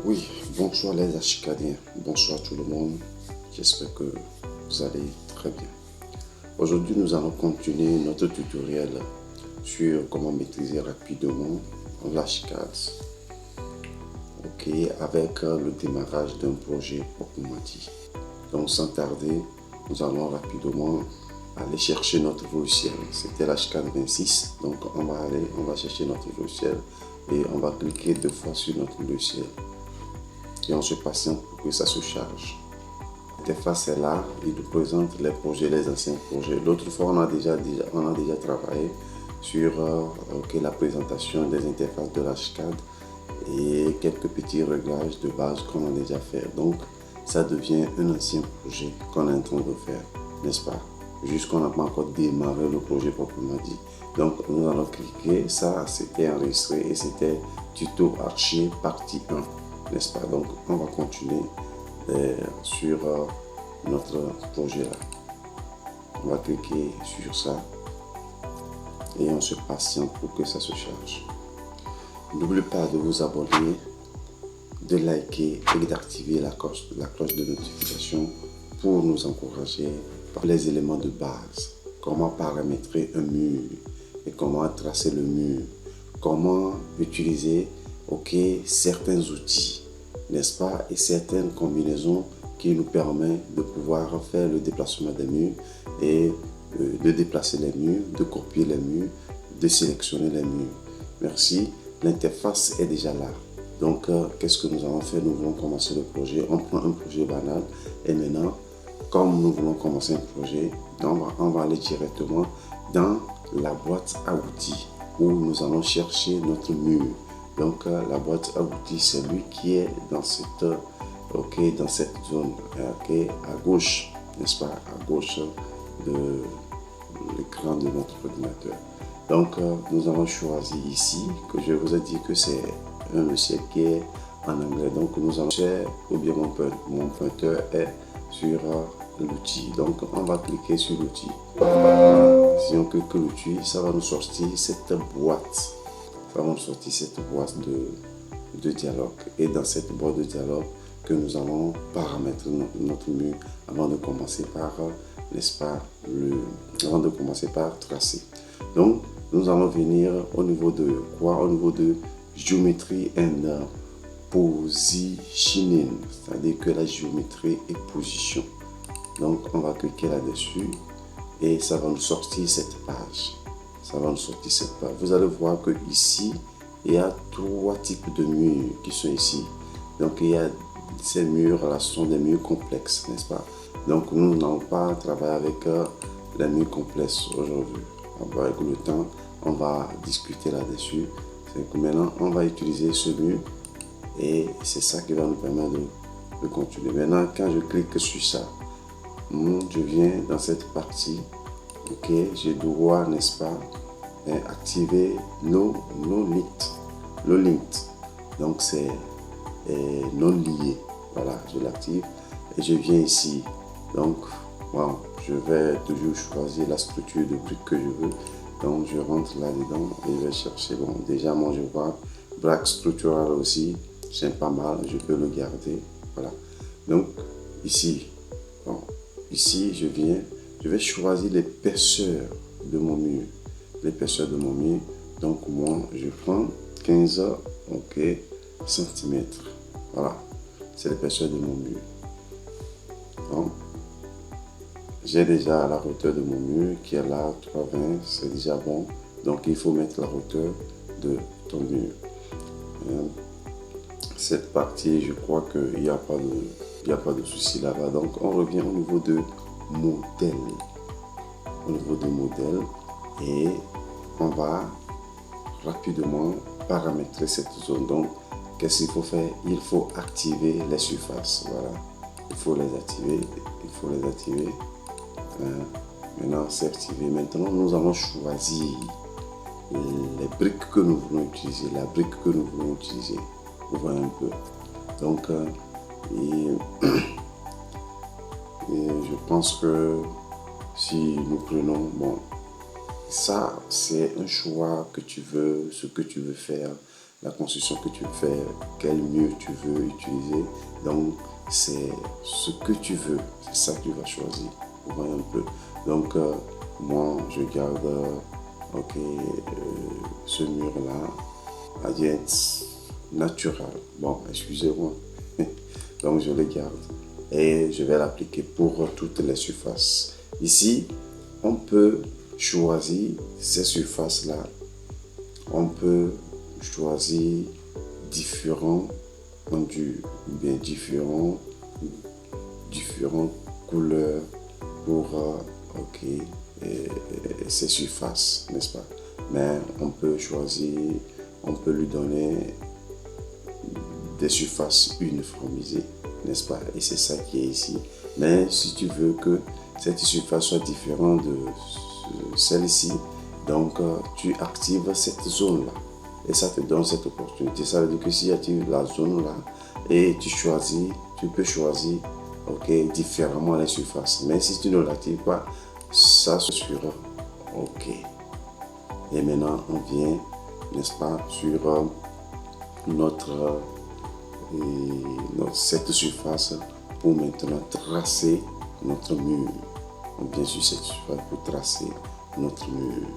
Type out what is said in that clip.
Oui, bonsoir les Ashkadiens, bonsoir tout le monde, j'espère que vous allez très bien. Aujourd'hui, nous allons continuer notre tutoriel sur comment maîtriser rapidement l'Ashcad. Ok, avec le démarrage d'un projet proprement dit. Donc sans tarder, nous allons rapidement aller chercher notre logiciel. C'était l'Ashcad 26, donc on va chercher notre logiciel et on va cliquer deux fois sur notre logiciel. Et on se patiente pour que ça se charge. L'interface est là, il nous présente les projets, les anciens projets. L'autre fois, on a déjà travaillé sur la présentation des interfaces de l'Ashcad et quelques petits réglages de base qu'on a déjà fait. Donc, ça devient un ancien projet qu'on est en train de faire, n'est-ce pas? Juste qu'on n'a pas encore démarré le projet proprement dit. Donc, nous allons cliquer, ça c'était enregistré et c'était tuto archi partie 1. N'est-ce pas? Donc, on va continuer sur notre projet là. On va cliquer sur ça et on se patiente pour que ça se charge. N'oubliez pas de vous abonner, de liker et d'activer la cloche de notification pour nous encourager par les éléments de base. Comment paramétrer un mur et comment tracer le mur. Comment utiliser certains outils, n'est-ce pas, et certaines combinaisons qui nous permettent de pouvoir faire le déplacement des murs et de déplacer les murs, de copier les murs, de sélectionner les murs. Merci, l'interface est déjà là. Donc, qu'est-ce que nous allons faire? Nous voulons commencer le projet. On prend un projet banal et maintenant, comme nous voulons commencer un projet, on va aller directement dans la boîte à outils où nous allons chercher notre mur. Donc la boîte à outils, c'est lui qui est dans cette zone, à gauche, n'est-ce pas, à gauche de l'écran de notre ordinateur. Donc nous allons choisir ici, que je vous ai dit que c'est un logiciel qui est en anglais. Donc nous allons chercher, ou bien mon pointeur est sur l'outil. Donc on va cliquer sur l'outil. Si on clique l'outil, ça va nous sortir cette boîte. Ça va nous sortir cette boîte de dialogue. Et dans cette boîte de dialogue que nous allons paramétrer notre mur avant de commencer par, n'est-ce pas, avant de commencer par tracer. Donc nous allons venir au niveau de quoi? Au niveau de géométrie and positioning, c'est-à-dire que la géométrie et position. Donc on va cliquer là-dessus et ça va nous sortir cette page. Ça va nous sortir cette page. Vous allez voir que ici il y a trois types de murs qui sont ici. Donc il y a ces murs là, ce sont des murs complexes, n'est-ce pas? Donc nous n'allons pas travailler avec les murs complexes aujourd'hui. Avec le temps, on va discuter là-dessus. C'est que maintenant on va utiliser ce mur et c'est ça qui va nous permettre de continuer. Maintenant, quand je clique sur ça, je viens dans cette partie. Ok, je dois, n'est-ce pas, activer no linked. Donc c'est non lié. Voilà, je l'active et je viens ici. Donc je vais toujours choisir la structure de briques que je veux. Donc je rentre là-dedans et je vais chercher. Bon, déjà moi je vois black structural aussi, c'est pas mal, je peux le garder. Voilà. Donc ici, ici je vais choisir l'épaisseur de mon mur. L'épaisseur de mon mur. Donc moi je prends 15 cm. Voilà, c'est l'épaisseur de mon mur. Donc j'ai déjà la hauteur de mon mur qui est là, 3,20, c'est déjà bon. Donc il faut mettre la hauteur de ton mur. Cette partie, je crois qu'il n'y a pas de souci là-bas. Donc on revient au niveau de modèle. Au niveau de modèle et on va rapidement paramétrer cette zone. Donc qu'est-ce qu'il faut faire? Il faut activer les surfaces. Voilà, il faut les activer. Maintenant c'est activé. Maintenant nous allons choisir les briques que nous voulons utiliser. La brique que nous voulons utiliser. Vous voyez un peu. Donc je pense que si nous prenons, bon, ça c'est un choix que tu veux, ce que tu veux faire. la construction que tu fais, quel mur tu veux utiliser. Donc, c'est ce que tu veux, c'est ça que tu vas choisir. Vous voyez un peu. Donc, moi, je garde, ce mur-là, à dire naturel. Bon, excusez-moi. Donc, je le garde et je vais l'appliquer pour toutes les surfaces. Ici, on peut choisir ces surfaces-là. On peut choisir différents rendus, bien différentes couleurs pour ces surfaces, n'est-ce pas? Mais on peut choisir, on peut lui donner des surfaces uniformisées, n'est-ce pas? Et c'est ça qui est ici. Mais si tu veux que cette surface soit différente de celle-ci, donc tu actives cette zone-là. Et ça te donne cette opportunité. Ça veut dire que si tu actives la zone-là et tu peux choisir différemment les surfaces. Mais si tu ne l'actives pas, ça sera OK. Et maintenant, on vient, n'est-ce pas, sur cette surface pour maintenant tracer notre mur. On vient sur cette surface pour tracer notre mur.